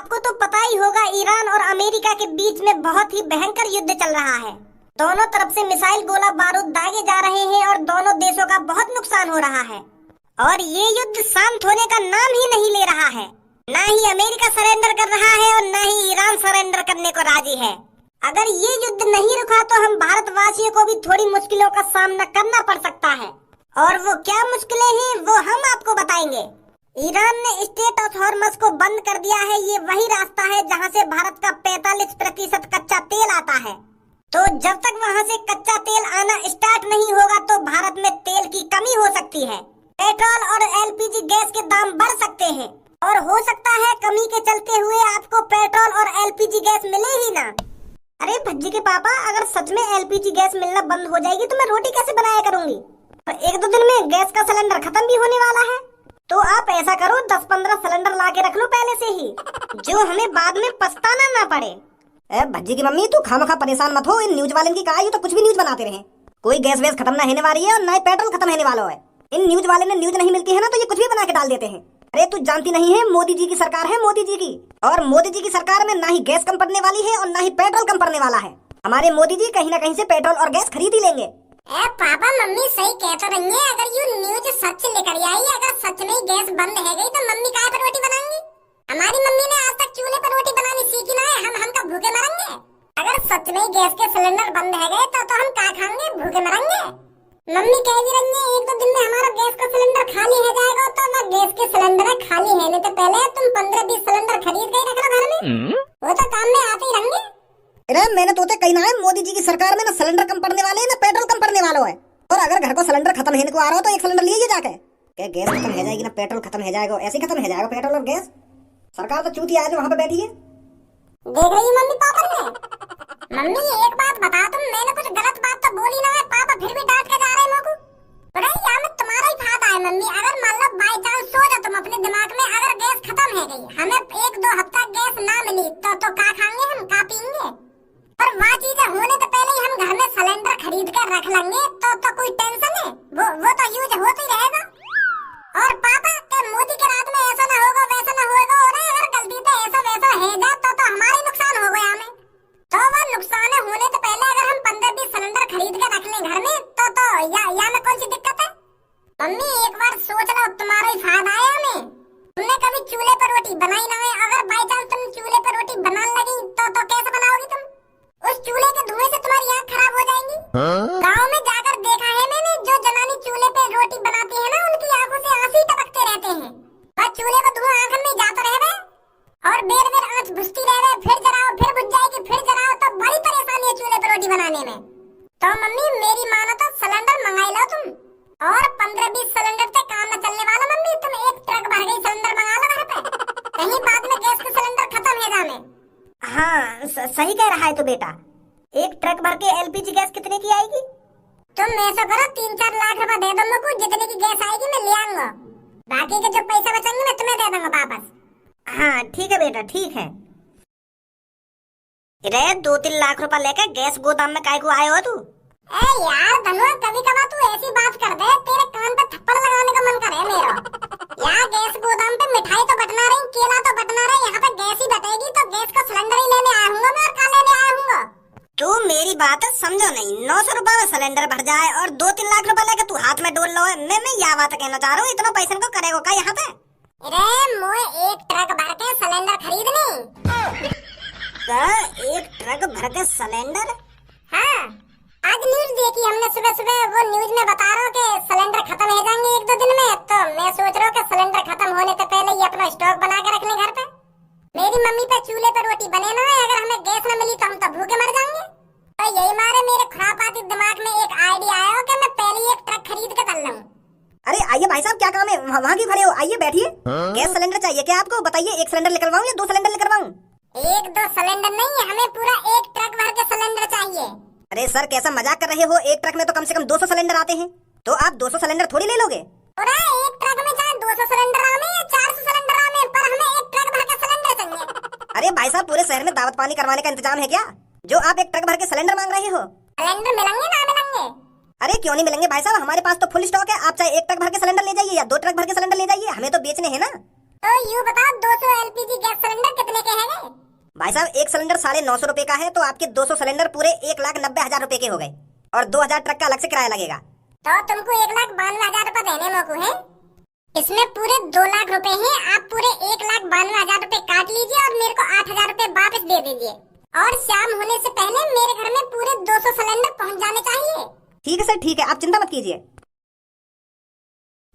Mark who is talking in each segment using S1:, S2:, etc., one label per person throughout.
S1: आपको तो पता ही होगा, ईरान और अमेरिका के बीच में बहुत ही भयंकर युद्ध चल रहा है। दोनों तरफ से मिसाइल गोला बारूद दागे जा रहे हैं और दोनों देशों का बहुत नुकसान हो रहा है। और ये युद्ध शांत होने का नाम ही नहीं ले रहा है। ना ही अमेरिका सरेंडर कर रहा है और ना ही ईरान सरेंडर करने को राजी है। अगर ये युद्ध नहीं रुका तो हम भारतवासियों को भी थोड़ी मुश्किलों का सामना करना पड़ सकता है। और वो क्या मुश्किलें हैं वो हम आपको बताएंगे। ईरान ने स्ट्रेट ऑफ हॉर्मज को बंद कर दिया है। ये वही रास्ता है जहां से भारत का 45% कच्चा तेल आता है। तो जब तक वहां से कच्चा तेल आना स्टार्ट नहीं होगा तो भारत में तेल की कमी हो सकती है। पेट्रोल और एलपीजी गैस के दाम बढ़ सकते हैं और हो सकता है कमी के चलते हुए आपको पेट्रोल और एलपीजी गैस मिले ही ना। अरे भज्जी के पापा, अगर सच में एलपीजी गैस मिलना बंद हो जाएगी तो मैं रोटी कैसे बनाया करूंगी? तो 1-2 दिन में गैस का सिलेंडर खत्म भी होने वाला है। तो आप ऐसा करो, 10-15 सिलेंडर ला के रख लो पहले से ही, जो हमें बाद में पछताना ना पड़े।
S2: भज्जी की मम्मी, तू खामखा परेशान मत हो। इन न्यूज वाले की कहा तो कुछ भी न्यूज बनाते रहे। कोई गैस वैस खत्म ना होने वाली है और ना ही पेट्रोल खत्म होने वाला है। इन न्यूज वाले ने न्यूज नहीं मिलती है ना तो ये कुछ भी बना के डाल देते हैं। अरे तू जानती नहीं है, मोदी जी की सरकार है, मोदी जी की। और मोदी जी की सरकार में ना ही गैस कम पड़ने वाली है और ना ही पेट्रोल कम पड़ने वाला है। हमारे मोदी जी कहीं ना कहीं से पेट्रोल और गैस खरीद ही लेंगे।
S1: पापा मम्मी सही कह तो रही है। अगर ये न्यूज सच लेकर आई, अगर सच में गैस बंद है गई तो मम्मी काहे पर रोटी बनाएंगी? हमारी मम्मी ने आज तक चूल्हे पर रोटी बनानी सीखी ना है। हम का भूखे मरेंगे? अगर सच में गैस के सिलेंडर बंद है गए तो हम क्या खाएंगे? भूखे मरेंगे? मम्मी कह भी रही है 1-2 दिन में हमारा गैस का सिलेंडर खाली हो जाएगा। तो ना गैस के सिलेंडर खाली होने तो पहले तुम 15-20 सिलेंडर खरीद के रख लो घर में। वो तो काम में आते ही रहेंगे।
S2: अरे मैंने तो कही ना है, मोदी जी की सरकार में ना सिलेंडर कम पड़ने वाले हैं ना पेट्रोल कम पड़ने वाला है। और अगर घर को सिलेंडर खत्म होने को आ रहा हो तो एक सिलेंडर लीजिए जाके। क्या गैस खत्म हो जाएगी ना पेट्रोल खत्म हो जाएगा? ऐसे खत्म हो जाएगा पेट्रोल और गैस। सरकार तो चूतिया है जो वहाँ पे बैठी है।
S1: देख रही मम्मी पापा ने। मम्मी एक बात बता, तुम मैंने कुछ गलत बात तो बोली ना है? पापा फिर भी डांट के जा रहे हैं मेरे को। बड़ा यहाँ में तुम्हारा ही फायदा है मम्मी। अगर मान लो बाई चांस सोचो तुम अपने दिमाग में, अगर गैस खत्म हो गई, हमें 1-2 हफ्ता गैस ना मिली तो क्या खाएंगे हम? क्या पीएंगे? पर वहाँ चीजें होने तो पहले ही हम घर में सिलेंडर खरीद कर रख लेंगे तो कोई टेंशन है? वो तो यूज होता ही रहेगा। और पापा के मोदी के रात में ऐसा ना होगा वैसा ना होगा। और अगर गलती से ऐसा वैसा है जा तो हमारे नुकसान हो गया हमें। तो वो नुकसान होने तो पहले अगर हम 15-20 सिलेंडर खरीद कर रख लें घर में तो या में कौन सी दिक्कत है? मम्मी एक बार सोच लो, तुम्हारा ही फायदा है हमें। तुमने कभी चूल्हे पर रोटी बनाई ना है? अगर बाई चांस तुम चूल्हे पर रोटी बनाने लगी तो कैसे बनाओगी तुम? उस चूल्हे के धुएं से तुम्हारी आँख खराब हो जाएंगी। गाँव में जाकर देखा है मैंने, जो जनानी चूल्हे पे रोटी बनाती है ना, उनकी आंखों से आंसू ही टपकते रहते हैं। बस चूल्हे का धुआं आंख में जाता रहे और बेर आंच बुझती रहे, फिर जलाओ फिर बुझ जाएगी, फिर जलाओ, तो बड़ी परेशानी है चूल्हे पर रोटी बनाने में। तो मम्मी मेरी मानो तो सिलेंडर मंगाई लो तुम। और 15-20 सिलेंडर से काम न चलने वाला मम्मी। तुम एक ट्रक भर गई सिलेंडर मंगा लो घर पे, कहीं बाद में गैस के सिलेंडर खत्म है जाने।
S2: हाँ सही कह रहा है तो बेटा। एक ट्रक भर के एलपीजी गैस कितने की आएगी?
S1: तुम ऐसा करो 3-4 लाख रुपए दे दो मुझको, जितने की गैस आएगी मैं ले आऊंगा। बाकी के जो पैसा बचेंगे मैं तुम्हें दे दूंगा वापस।
S2: हाँ ठीक है बेटा, ठीक है। रे 2-3 लाख रुपए लेकर गैस गोदाम में काहे को आए हो तू?
S1: ए यार धनुआ, कभी कभार तू ऐसी बात कर दे, तेरे कान पे थप्पड़ लगाने का मन करे मेरा। यहाँ गैस गोदाम पे मिठाई तो बटना रही, केला तो बटना रही, यहाँ पे गैस ही बटेगी तो गैस का सिलेंडर ही लेने आया हूँ मैं। और कल लेने आया हूँ।
S2: तू मेरी बात समझो नहीं। 900 रुपए में सिलेंडर भर जाए और 2-3 लाख रुपए लेके तू हाथ में डोल लो है। मैं यह बात कहना चाह रहा हूँ, इतना पैसा को करेगा क्या यहाँ पे?
S1: अरे मोए एक ट्रक भर के सिलेंडर खरीदनी।
S2: एक ट्रक भर के सिलेंडर?
S1: हाँ, आज न्यूज देखी हमने सुबह। वो न्यूज में बता रहा हूँ कि सिलेंडर खत्म हो जाएंगे 1-2 दिन में। तो मैं सोच रहा हूँ कि सिलेंडर खत्म होने से पहले ही अपना स्टॉक बना के रख लें घर पे। मेरी मम्मी पे चूल्हे पर रोटी बने ना है, अगर हमें गैस न मिली तो हम तो भूखे मर जाएंगे। तो यही मारे मेरे खुरापाती दिमाग में एक आइडिया आया कि मैं पहले एक ट्रक खरीद के चल लूं।
S2: अरे आइए भाई साहब, क्या काम है? वहाँ क्यों खड़े हो? आइए बैठिए। गैस सिलेंडर चाहिए क्या आपको? बताइए, 1 सिलेंडर निकलवाऊं या 2 सिलेंडर निकलवाऊं?
S1: 1-2 सिलेंडर नहीं, हमें पूरा एक ट्रक भर के सिलेंडर चाहिए।
S2: अरे सर कैसा मजाक कर रहे हो? एक ट्रक में तो कम से कम 200 सिलेंडर आते हैं। तो आप 200 सिलेंडर थोड़ी ले लोगे?
S1: अरे एक ट्रक में चाहे 200 सिलेंडर आने या 400 सिलेंडर आने, पर हमें एक ट्रक भर के सिलेंडर चाहिए।
S2: अरे भाई साहब, पूरे शहर में दावत पानी करवाने का इंतजाम है क्या, जो आप एक ट्रक भर के सिलेंडर मांग रहे हो?
S1: सिलेंडर मिलेंगे ना मिलेंगे?
S2: अरे क्यों नहीं मिलेंगे भाई साहब, हमारे पास तो फुल स्टॉक है। आप चाहे एक ट्रक भर के सिलेंडर ले जाइए या 2 ट्रक भर के सिलेंडर ले जाइए, हमें तो बेचने हैं ना।
S1: तो यूँ बताओ 200 एलपीजी गैस सिलेंडर कितने के हैं?
S2: भाई साहब एक सिलेंडर 950 रुपए का है, तो आपके 200 सिलेंडर पूरे 1,90,000 रुपए के हो गए और 2,000 ट्रक का अलग से किराया लगेगा।
S1: तो तुमको 1,92,000 रुपए देने मोकू है। इसमें पूरे 2 लाख रुपए हैं, आप पूरे 1,92,000 रुपए काट लीजिए और मेरे को 8,000 रुपए वापस दे दीजिए और शाम होने से पहले मेरे घर में पूरे 200 सिलेंडर पहुंच जाने चाहिए।
S2: ठीक है सर, ठीक है, आप चिंता मत कीजिए।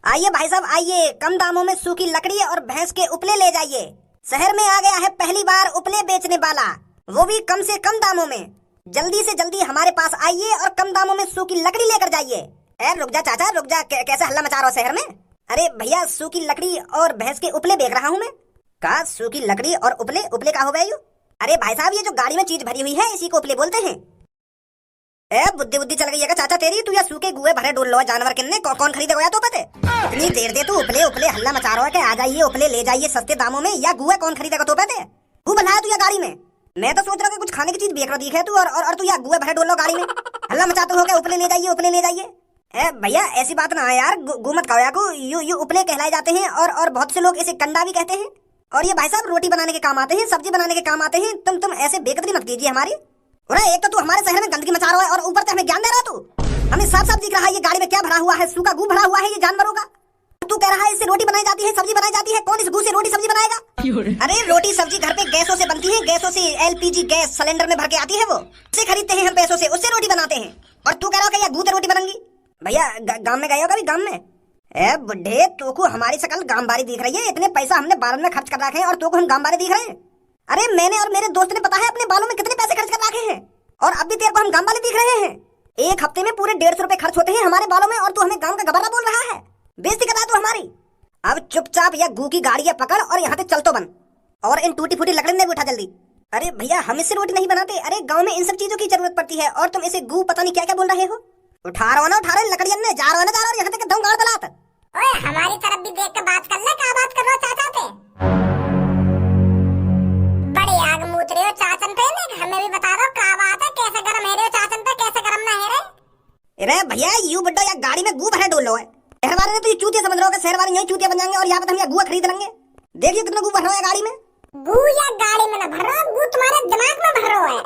S2: आइए भाई साहब आइए, कम दामों में सूखी लकड़ी और भैंस के उपले ले जाइए। शहर में आ गया है पहली बार उपले बेचने वाला, वो भी कम से कम दामों में। जल्दी से जल्दी हमारे पास आइए और कम दामों में सूखी लकड़ी लेकर जाइए। रुक जा चाचा रुक जा, कैसे हल्ला मचा रहा हो शहर में? अरे भैया सूखी लकड़ी और भैंस के उपले बेच रहा हूँ मैं। का सूखी लकड़ी और उपले? उपले का हो गया यू? अरे भाई साहब ये जो गाड़ी में चीज भरी हुई है इसी को उपले बोलते हैं। बुद्धि बुद्धि चल गई है चाचा तेरी, तू या सूखे गुए भरे डोल लो जानवर किन्ने कौन खरीदेगा या तो पते? इतनी देर दे तू उपले उपले हल्ला मचा रहा है कि आ जाइए उपले ले जाइए सस्ते दामों में, या गुए कौन खरीदेगा तो पते? तू बनाया तू या गाड़ी में? मैं तो सोच रहा हूँ कुछ खाने की चीज बेच रहा दिखे तू, और तू या गुए भरे डोल लो गाड़ी में हल्ला मचाते हो क्या उपले ले जाइए उपले ले जाइए। भैया ऐसी बात ना है यार, गु मत कहो यार, यू उपले कहलाए जाते हैं और बहुत से लोग इसे कंडा भी कहते हैं। और ये भाई साहब रोटी बनाने के काम आते हैं, सब्जी बनाने के काम आते हैं। तुम ऐसे बेकदरी मत कीजिए हमारी। एक तो तू हमारे शहर में गंदगी मचा रहा है और ऊपर से हमें ज्ञान दे रहा तू। हमें साफ साफ दिख रहा है ये गाड़ी में क्या भरा हुआ है, सूखा गू भरा हुआ है ये जानवरों का। तू कह रहा है इससे रोटी बनाई जाती है, सब्जी बनाई जाती है। कौन इस गू से रोटी सब्जी बनाएगा? अरे रोटी सब्जी घर पे गैसों से बनती है, गैसों से एलपीजी गैस सिलेंडर में भर के आती है, वो उससे खरीदते हैं हम पैसों से, उससे रोटी बनाते हैं। और तू कह रहा है गू से रोटी बनेंगी? भैया गाँव में गए हो कभी? गाँव में बुढ़े तो को हमारी शकल गांवबारी दिख रही है। इतने पैसा हमने बालों में खर्च कर रखे हैं और तो को हम गांवबारी दिख रहे हैं? अरे मैंने और मेरे दोस्त ने पता है अपने बालों में कितने पैसे खर्च कर रखे हैं और अब भी तेरे को हम गांवबारी दिख रहे हैं। एक हफ्ते में पूरे 150 रुपए खर्च होते हैं हमारे बालों में और तू हमें गांव का गबरा बोल रहा है। बेइज्जती कर रहा है तू हमारी। अब चुपचाप या गू की गाड़ी पकड़ और यहाँ से चल तो बन, और इन टूटी फूटी लकड़ी में उठा जल्दी। अरे भैया हम इससे रोटी नहीं बनाते। अरे गाँव में इन सब चीजों की जरूरत पड़ती है और तुम इसे गू पता नहीं क्या क्या बोल रहे हो। उठा रहा हो ना, उठा रहे लकड़ियन में, जा रहा हो ना, जा रहा हो यहाँ तक दम गाड़ दलात।
S1: ओए हमारी तरफ भी देख के बात कर ले, क्या बात कर रहे हो चाचा पे? बड़ी आग मूत रहे हो चाचन पे, हमें भी बता दो क्या बात है, कैसे गरम है रहे हो चाचन पे, कैसे गरम ना है रे?
S2: अरे भैया यू बड्डा या गाड़ी में गू भरे डोल लो है। शहर वाले ने तो ये चूतिया समझ रहे हो, शहर वाले यही चूतिया बन जाएंगे और यहाँ पे हम यहाँ गुआ खरीद लेंगे। देखिए कितना गू भर रहा है गाड़ी में।
S1: गू या गाड़ी में ना भर रहा, गू तुम्हारे दिमाग में भर रहा है।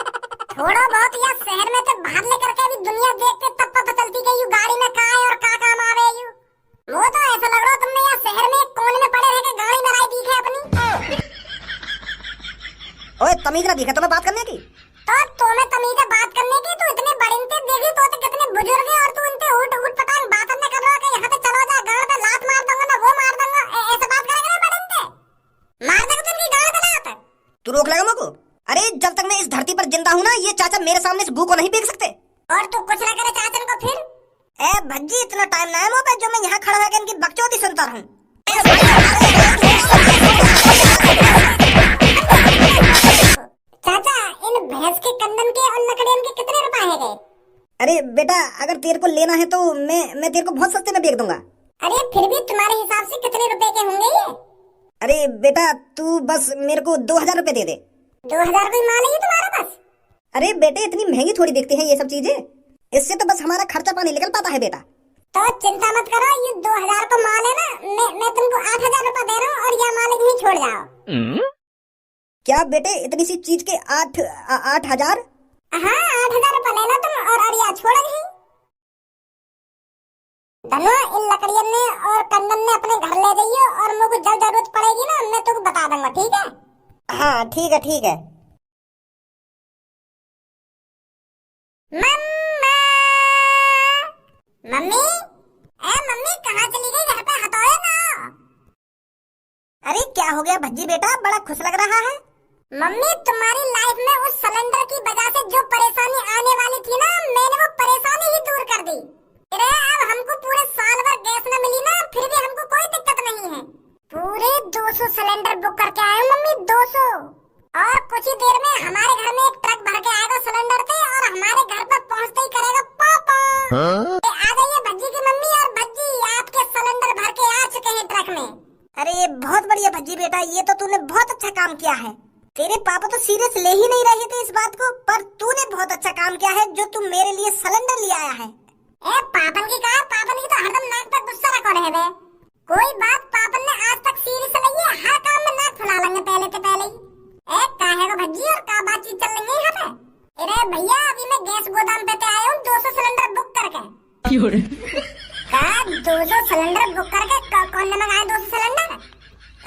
S1: थोड़ा बहुत या शहर में तो बाहर लेकर के भी दुनिया देखते तब पता चलती कि यू गाड़ी में कहाँ है और क्या काम आवे यू। वो तो ऐसा लग रहा है तुमने यहाँ शहर में एक कोने में पड़े रह के गाड़ी में लाई दी है अपनी।
S2: ओए तमीज ना दिखे तुम्हें बात करने की?
S1: तो तुम्हें तमीज है बात करने की? तू इतने बड़े इनते देखी तो कितने बुजुर्ग हैं और तू इनते उठ पटांग बात न कर रहा है कि यहाँ पे चलो जा गाड़ पे लात मार दूंगा ना वो मार दूंगा, ऐसे बात करेगा ना बड़े इनते? मार देगा तू इनकी गाड़ पे लात।
S2: तू रोक लेगा मुझको? अरे जब तक मैं इस धरती पर जिंदा हूँ ना ये चाचा मेरे सामने इस गू को नहीं फेंक सकते।
S1: और तू कुछ ना करे चाचन को फिर?
S2: भज्जी इतना टाइम ना है मुझ पे जो मैं यहाँ खड़ा होकर इनकी बकचोदी सुनता रहूं।
S1: चाचा इन भैंस के कंदन के और लकड़ियन के कितने रुपए है गए?
S2: अरे बेटा अगर तेरे को लेना है तो मैं तेरे को बहुत सस्ते में बेच दूंगा।
S1: अरे फिर भी तुम्हारे हिसाब से कितने रुपए के होंगे ये?
S2: अरे बेटा तू बस मेरे को 2,000 रुपए दे दे।
S1: 2,000 कोई माल है तुम्हारा पास?
S2: अरे बेटे इतनी महंगी थोड़ी बिकती है ये सब चीजें, इससे तो बस हमारा खर्चा पानी निकल पाता है बेटा।
S1: तो चिंता मत करो, ये 2,000 का माल है ना, मैं तुमको 8,000 रुपए दे रहा हूँ और यह माल यहीं छोड़ जाओ।
S2: क्या बेटे इतनी सी चीज के 8,000?
S1: हाँ 8,000 रुपए लेना तुम और अड़िया छोड़ दी। धनो इन लकड़ियन ने और कंदन ने अपने घर ले जाइए और मुझे जब जरूरत पड़ेगी ना मैं तुमको बता दूंगा, ठीक है?
S2: हाँ ठीक है ठीक है।
S1: मम्मी मम्मी कहाँ चली गई? घर पे हटोए ना।
S2: अरे क्या हो गया भज्जी बेटा, बड़ा खुश लग रहा है।
S1: मम्मी तुम्हारी लाइफ में उस सिलेंडर की वजह से जो परेशानी आने वाली थी ना मैंने वो परेशानी ही दूर कर दी। अरे अब हमको पूरे साल भर गैस न मिली ना फिर भी हमको कोई दिक्कत नहीं है। पूरे 200 सिलेंडर बुक करके आए मम्मी, 200। और कुछ ही देर में हमारे घर में एक ट्रक भर के आएगा सिलेंडर से और हमारे घर पर पहुंचते ही करेगा पापा। आ जाइए भज्जी की मम्मी और भज्जी आपके सिलेंडर भर के आ चुके हैं ट्रक में।
S2: अरे ये बहुत बढ़िया भज्जी बेटा, ये तो तूने बहुत अच्छा काम किया है। तेरे पापा तो सीरियस ले ही नहीं रहे थे इस बात को, पर तूने बहुत अच्छा काम किया है जो तू मेरे लिए सिलेंडर ले आया है।
S1: पापन की कहा, पापन की तो हरदम नाक पर गुस्सा रखो रहे थे। कोई बात पापन ने आज तक सीरियस नहीं है, हर पंगे पहले से पहले ही। काहे को भज्जी और का बातचीत चल रही है यहाँ पे? अरे भैया अभी मैं गैस गोदाम पे आया हूँ 200 सिलेंडर बुक करके। 200 सिलेंडर बुक करके कौन ने मंगाए 200 सिलेंडर?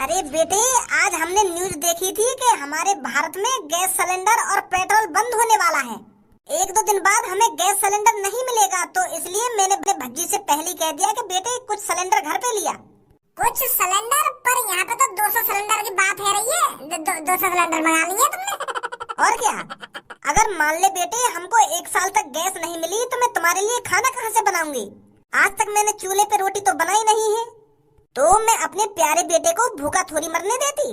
S2: अरे बेटे, आज हमने न्यूज देखी थी कि हमारे भारत में गैस सिलेंडर और पेट्रोल बंद होने वाला है। 1-2 दिन बाद हमें गैस सिलेंडर नहीं मिलेगा, तो इसलिए मैंने अपने भज्जी से पहले कह दिया कि बेटे कुछ सिलेंडर घर पे लिया।
S1: कुछ सिलेंडर? पर यहाँ पे तो 200 सिलेंडर की बात है रही है। 200 सिलेंडर मंगा लिए तुमने?
S2: और क्या, अगर मान ले बेटे हमको 1 साल तक गैस नहीं मिली तो मैं तुम्हारे लिए खाना कहाँ से बनाऊंगी? आज तक मैंने चूल्हे पे रोटी तो बनाई नहीं है, तो मैं अपने प्यारे बेटे को भूखा थोड़ी मरने देती।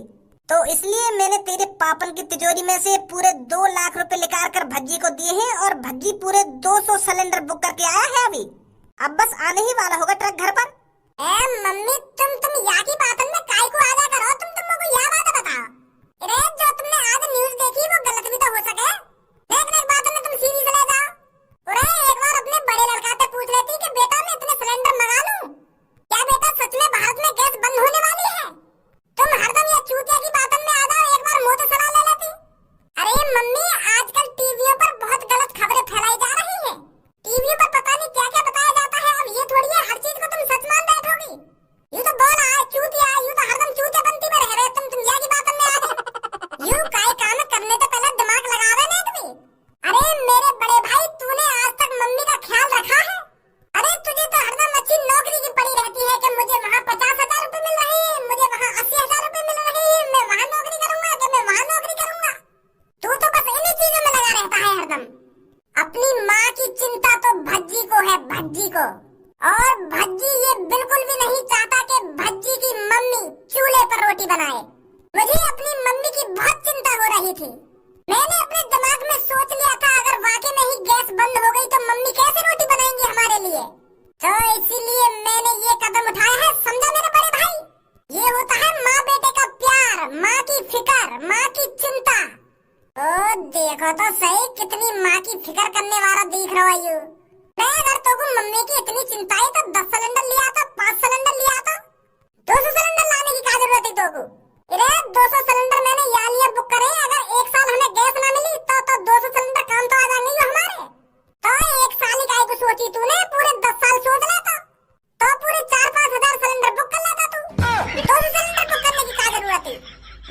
S2: तो इसलिए मैंने तेरे पापन की तिजोरी में से पूरे 2 लाख रुपए निकाल कर भज्जी को दिए हैं और भज्जी पूरे 200 सिलेंडर बुक करके आया है अभी। अब बस आने ही वाला होगा ट्रक घर पर।
S1: मम्मी तुम यहाँ की बातन में काय को आजा करो? तुमको यह बात बताओ। अरे जो तुमने आज न्यूज देखी वो गलत भी तो हो सके। एक बात में तुम सीरियस ले जाओ। अरे एक बार अपने बड़े लड़का से पूछ लेती कि बेटा मैं इतने सिलेंडर मंगा लूं, क्या बेटा सच में भारत में गैस बंद होने वाली है? तुम हरदम ये चूतिया की बातन में आ जाओ, एक बार मुंह से सलाह ले लेती। अरे मम्मी आजकल टीवियों पर बहुत गलत खबरें फैलाई जा रही है। टीवी पर पता नहीं क्या क्या बताया जाता है। अब ये थोड़ी है हर चीज को तुम सच मान बैठोगी। यू तो बोल आए चूतिया, यू तो हरदम चूतिया बनती में रह रहे तुम यहाँ की बातन में आ गए। यू काय काम करने से पहले दिमाग लगावे नहीं तुम्हें? अरे मेरे बड़े भाई तूने आज तक मम्मी का ख्याल रखा है? अरे तुझे तो हरदम अच्छी नौकरी की पड़ी रहती है कि मुझे वहाँ 50,000 रुपए मिल रहे हैं, मुझे वहाँ 80,000 रुपए मिल रहे हैं, मैं वहाँ नौकरी करूंगा कि मैं वहाँ नौकरी करूंगा। तू तो बस इन्हीं चीजों में लगा रहता है हरदम। अपनी माँ की चिंता तो भज्जी को है, भज्जी को। और भज्जी ये बिल्कुल भी नहीं चाहता कि भज्जी की मम्मी चूल्हे पर रोटी बनाए। मुझे अपनी मम्मी की बहुत चिंता हो रही थी। मैंने अपने दिमाग में सोच लिया था अगर वाकई में ही गैस बंद हो गई तो मम्मी कैसे रोटी बनाएंगी हमारे लिए। तो इसीलिए मैंने ये कदम उठाया है, समझा मेरे बड़े भाई? ये होता है माँ बेटे का प्यार, माँ की फिक्र, माँ की चिंता। ओ देखो तो सही कितनी माँ की फिक्र करने वाला दिख रहा है यू। मैं अगर तो मम्मी की इतनी चिंता है तो 10 सिलेंडर लिया था, 5 सिलेंडर लिया था। 200 सिलेंडर लाने की क्या जरूरत है तो? अरे 200 सिलेंडर मैंने यहाँ लिए बुक करे। अगर 1 साल हमें गैस ना मिली तो 200 सिलेंडर काम तो आ जाएंगे हमारे। तो 1 साल ही काय को सोची तूने? पूरे 10 साल सोच लेता तो पूरे 4-5 हजार सिलेंडर बुक कर लेता तू। 200 सिलेंडर बुक करने की क्या जरूरत है?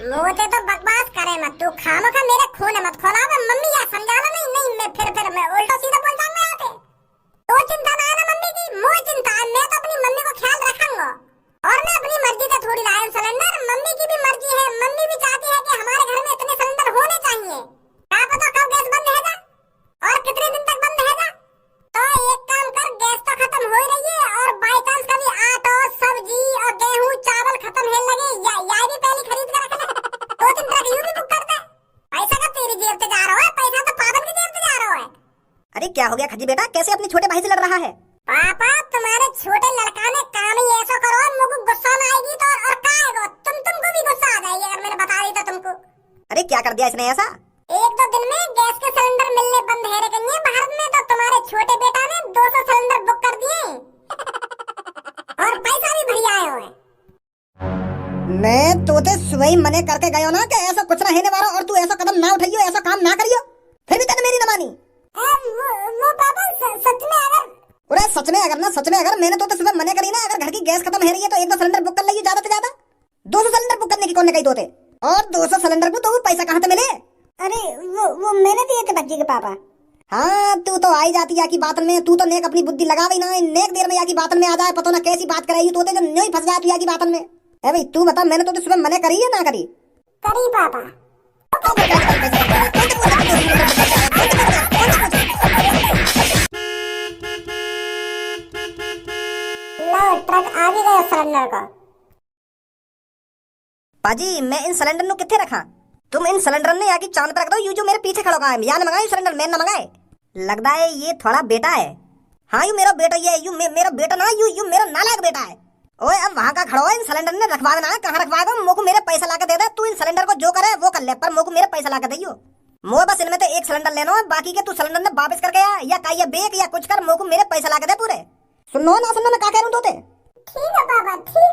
S1: मोटे तो बकवास करे मत तू, खामखा मेरे खून मत खोलावे। मम्मी या समझा लो। नहीं मैं फिर मैं उल्टा सीधा बोल जाऊंगा यहाँ पे। तो चिंता ना है ना मम्मी की, मुझे चिंता है। मैं तो अपनी मम्मी को ख्याल रखूंगा और मैं अपनी मर्जी से थोड़ी लाया सिलेंडर। मम्मी की भी मर्जी है, मम्मी भी चाहती है कि हमारे घर में इतने सिलेंडर होने चाहिए। क्या पता कब गैस बंद रहेगा और कितने दिन तक बंद रहेगा। तो एक काम कर, गैस तो खत्म हो ही रही है और बाई चांस कभी आटा सब्जी और गेहूँ चावल खत्म है लगे या भी पहले खरीद कर रख ले। 2-3 ट्रक यूं भी बुक कर दे। पैसा का तेरी जेब से जा रहा है, पैसा तो पागल की जेब से जा रहा है।
S2: अरे क्या हो गया खजी बेटा, कैसे अपने छोटे भाई से लड़ रहा है?
S1: पापा तुम्हारे छोटे लड़का ने काम ही ऐसा करो मुझको गुस्सा ना आएगी तो और का आएगा? तुमको भी गुस्सा आ जाएगी अगर मैंने बता दी तो तुमको।
S2: अरे क्या कर दिया इसने ऐसा?
S1: 1-2 दिन में गैस के सिलेंडर मिलने बंद है रही भारत में, तो तुम्हारे छोटे बेटा ने 200 सिलेंडर बुक कर दिए और पैसा भी भरी आए हुए।
S2: मैं तोते सुबह ही मने करके गयो ना कि ऐसा कुछ ना होने वाला और तू ऐसा कदम ना उठाइयो, ऐसा काम ना करियो, फिर भी तने मेरी न मानी।
S1: वो पापा सच में
S2: अगर मैंने तो सुबह मने करी ना, अगर घर की गैस खत्म है रही है तो 1-2 सिलेंडर बुक कर लीजिए ज्यादा से ज्यादा। 200 सिलेंडर बुक करने की कौन ने कही तोते? और 200 सिलेंडर को तो वो पैसा कहाँ से मिले?
S1: अरे वो मैंने दिए थे बच्ची के पापा।
S2: हाँ तू तो आई जाती या की बातन में, तू तो नेक अपनी बुद्धि लगावी ना, नेक देर में या की बातन में आ जाए, पता ना कैसी बात कराई तोते जो नहीं फंस जाए तू या की बातन में। ए भाई तू बता, मैंने तो सुबह मने करी है ना करी?
S1: करी पापा। ट्रक आ भी गया सिलेंडर का।
S2: पाजी मैं इन सिलेंडर नु किथे रखा? तुम इन सिलेंडर ने या की चांद पर रख दो। यू जो मेरे पीछे खड़ा है या न मंगाए सिलेंडर, मैं न मंगाए। लगता है ये थोड़ा बेटा है। हाँ यू मेरा बेटा, ये यू मेरा बेटा ना, यू मेरा नालायक बेटा है। ओए अब वहाँ का खड़ा हो, इन सिलेंडर ने रखवा देना। कहाँ रखवाएगा? मोको मेरे पैसा ला के दे दे। तू इन सिलेंडर को जो करे वो कर ले, पर मोको मेरे पैसा ला के दियो। मो बस इनमें तो 1 सिलेंडर लेना है, बाकी के तू सिलेंडर ने वापस करके आ या का बेक या कुछ कर, मोको मेरे पैसा ला के दे पूरे। सुनो ना सुनो, मैं क्या कह रहा हूँ तोते?
S1: ठीक है पापा ठीक